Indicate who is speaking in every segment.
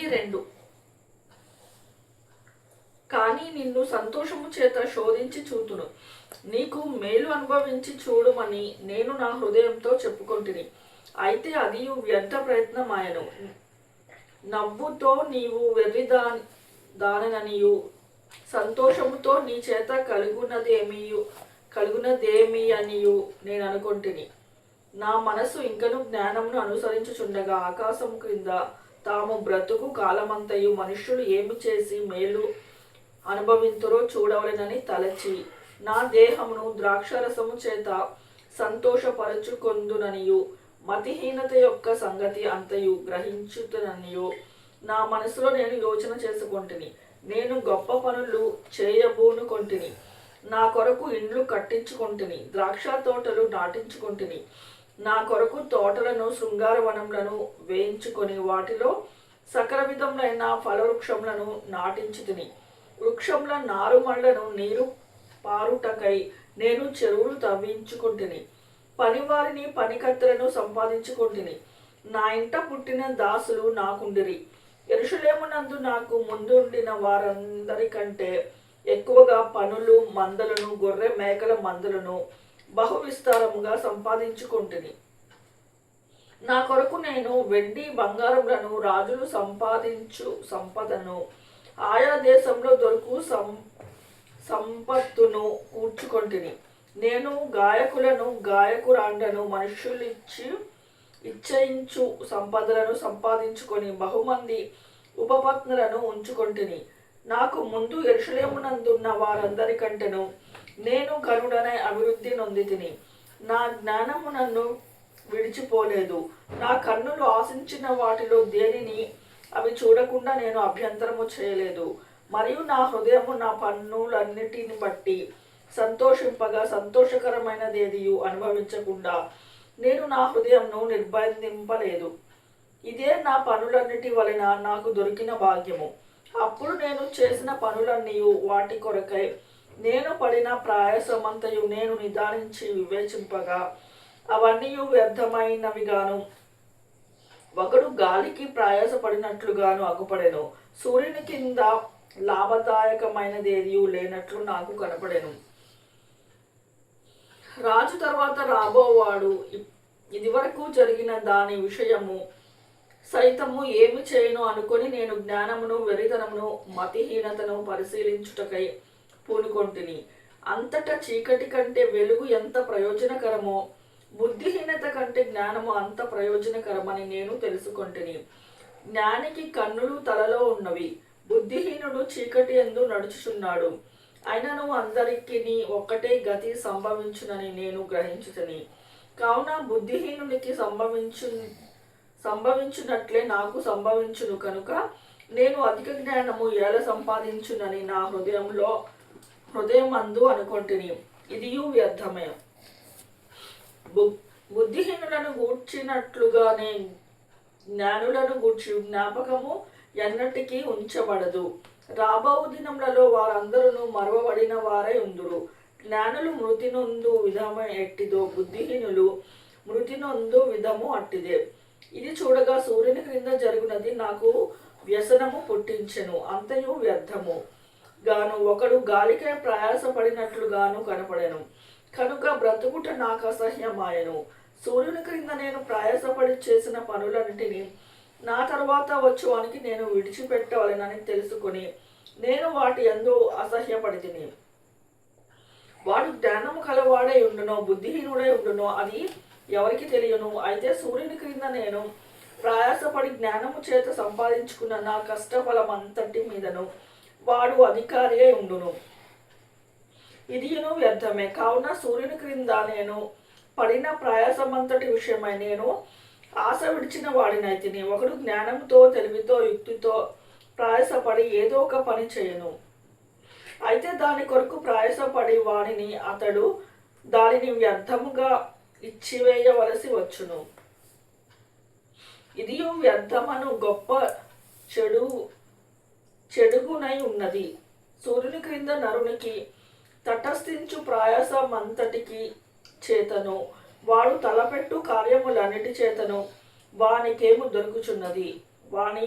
Speaker 1: 2 కానీ నిన్ను సంతోషము చేత శోధించి చూతును, నీకు మేలు అనుభవించి చూడమని నేను నా హృదయంతో చెప్పుకొంటిని. అయితే అది వ్యర్థ ప్రయత్నమాయను. నవ్వుతో నీవు దాననియు సంతోషముతో నీ చేత కలుగునదేమి అనియు నేను అనుకొంటిని. నా మనసు ఇంకను జ్ఞానమును అనుసరించుచుండగా ఆకాశము క్రింద తాము బ్రతుకు కాలమంతయు మనుష్యులు ఏమి చేసి మేలు అనుభవింతురో చూడవలెనని తలచి నా దేహమును ద్రాక్షరసము చేత సంతోషపరచుకొందుననియు మతిహీనత యొక్క సంగతి అంతయు గ్రహించుతుననియు నా మనసులో నేను యోచన చేసుకొంటిని. నేను గొప్ప పనులు చేయబూనుకొంటిని. నా కొరకు ఇండ్లు కట్టించుకొంటిని, ద్రాక్ష తోటలు నాటించుకొంటిని. నా కొరకు తోటలను శృంగారవనములను వేయించుకొని వాటిలో సకల విధములైన ఫలవృక్షములను నాటించుతిని. వృక్షముల నారుమళ్లను నీరు పారుటకై నేను చెరువులు తవ్వించుకొంటిని. పనివారిని పనికత్తెలను సంపాదించుకొంటిని. నా ఇంట పుట్టిన దాసులు నాకుండిరి. యెరూషలేమునందు నాకు ముందుండిన వారందరికంటే ఎక్కువగా పనులు మందలను గొర్రె మేకల మందలను బహు విస్తారముగా సంపాదించుకొంటిని. నా కొరకు నేను వెండి బంగారములను రాజులు సంపాదించు సంపదను ఆయా దేశంలో దొరుకు సంపత్తును కూర్చుకొంటిని. నేను గాయకులను గాయకురాండ్లను మనుష్యులు ఇచ్చయించు సంపదలను సంపాదించుకొని బహుమంది ఉపపత్నులను ఉంచుకొంటిని. నాకు ముందు యెరూషలేమునందున్న వారందరికంటేను నేను ఘనుడనై అభివృద్ధి నొందితిని. నా జ్ఞానము నన్ను విడిచిపోలేదు. నా కన్నులు ఆశించిన వాటిలో దేనిని అవి చూడకుండా నేను అభ్యంతరము చేయలేదు. మరియు నా హృదయము నా పన్నులన్నిటిని బట్టి సంతోషింపగా సంతోషకరమైనదేదియు అనుభవించకుండా నేను నా హృదయంను నిర్బంధింపలేదు. ఇదే నా పనులన్నిటి వలన నాకు దొరికిన భాగ్యము. అప్పుడు నేను చేసిన పనులన్నీ వాటి కొరకై నేను పడిన ప్రయాసమంతయు నేను నిదానించి వివేచింపగా అవన్నీ వ్యర్థమైనవిగాను ఒకడు గాలికి ప్రయాసపడినట్లుగాను అగుపడెను. సూర్యుని కింద లాభదాయకమైనదేది లేనట్లు నాకు కనపడెను. రాజు తర్వాత రాబోవాడు ఇదివరకు జరిగిన దాని విషయము సైతము ఏమి చేయను అనుకొని నేను జ్ఞానమును వెరితనమును మతిహీనతను పరిశీలించుటకై పూనుకొంటిని. అంతటా చీకటి కంటే వెలుగు ఎంత ప్రయోజనకరమో బుద్ధిహీనత కంటే జ్ఞానము అంత ప్రయోజనకరమని నేను తెలుసుకొంటిని. జ్ఞానికి కన్నులు తలలో ఉన్నవి, బుద్ధిహీనుడు చీకటి యందు నడుచుచున్నాడు. అయినను అందరికీ ఒక్కటే గతి సంభవించునని నేను గ్రహించుతని. కావున బుద్ధిహీనునికి సంభవించునట్లే నాకు సంభవించును కనుక నేను అధిక జ్ఞానము ఎలా సంపాదించునని నా హృదయమందు అనుకొంటిని. ఇదియు వ్యర్థమే. బుద్ధిహీనులను గూర్చినట్లుగానే జ్ఞానులను గూర్చి జ్ఞాపకము ఎన్నటికీ ఉంచబడదు. రాబో దినములలో వారందరూ మరవబడిన వారై ఉందురు. జ్ఞానులు మృతి నొందు విధము ఎట్టిదో బుద్ధిహీనులు మృతి నొందు విధము అట్టిదే. ఇది చూడగా సూర్యుని క్రింద జరుగునది నాకు వ్యసనము పుట్టించెను. అంతయు వ్యర్థము గాను ఒకడు గాలికై ప్రయాసపడినట్లుగాను కనపడెను. కనుక బ్రతుకుట నాకు అసహ్యమాయను. సూర్యుని క్రింద నేను ప్రయాసపడి చేసిన పనులన్నిటినీ నా తర్వాత వచ్చువానికి నేను విడిచిపెట్టవలెనని తెలుసుకొని నేను వాటి యందు అసహ్యపడితిని. వాడు జ్ఞానము కలవాడై ఉండునో బుద్ధిహీనుడై ఉండునో అది ఎవరికి తెలియను. అయితే సూర్యుని క్రింద నేను ప్రయాసపడి జ్ఞానము చేత సంపాదించుకున్న నా కష్టఫలమంతటి మీదను వాడు అధికారి అయి ఉండును. ఇదియును వ్యర్థమే. కావున సూర్యుని క్రింద నేను పడిన ప్రయాసమంతటి విషయమై నేను ఆశ విడిచిన వాడినైతిని. ఒకడు జ్ఞానంతో తెలివితో యుక్తితో ప్రయాసపడి ఏదో ఒక పని చేయను. అయితే దాని కొరకు ప్రయాసపడి వాడిని అతడు దానిని వ్యర్థముగా ఇచ్చివేయవలసి వచ్చును. ఇది వ్యర్థమను గొప్ప చెడుగునై ఉన్నది. సూర్యుని క్రింద నరునికి తటస్థించు ప్రయాసమంతటికి చేతను వాడు తలపెట్టు కార్యములన్నిటి చేతను వానికేము దొరుకుచున్నది. వాని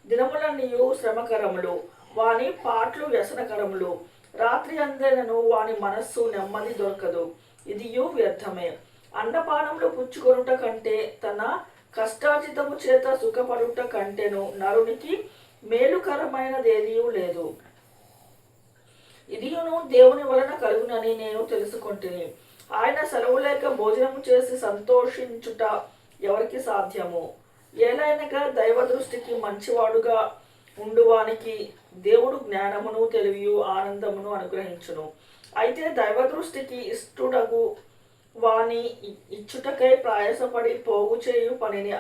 Speaker 1: దినములన్నీయు శ్రమకరములు, వాని పాటలు వ్యసనకరములు. రాత్రి అందైనను వాని మనస్సు నెమ్మది దొరకదు, ఇదియు వ్యర్థమే. అన్నపానములు పుచ్చుకొనుట కంటే తన కష్టార్జితము చేత సుఖపడుట కంటేను నరునికి మేలుకరమైనదేదియూ లేదు. ఇదియును దేవుని వలన కలుగునని నేను తెలుసుకొంటిని. ఆయన సెలవు లేక భోజనము చేసి సంతోషించుట ఎవరికి సాధ్యము? ఏలైనగా దైవ దృష్టికి మంచివాడుగా ఉండువానికి దేవుడు జ్ఞానమును తెలివియు ఆనందమును అనుగ్రహించును. అయితే దైవ దృష్టికి ఇష్టడగు వాని ఇచ్చుటకై ప్రయాసపడి పోగు చేయు పనిని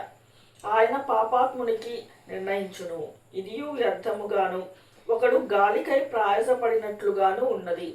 Speaker 1: ఆయన పాపాత్మునికి నిర్ణయించును. ఇదియు వ్యర్థముగాను ఒకడు గాలికై ప్రయాసపడినట్లుగాను ఉన్నది.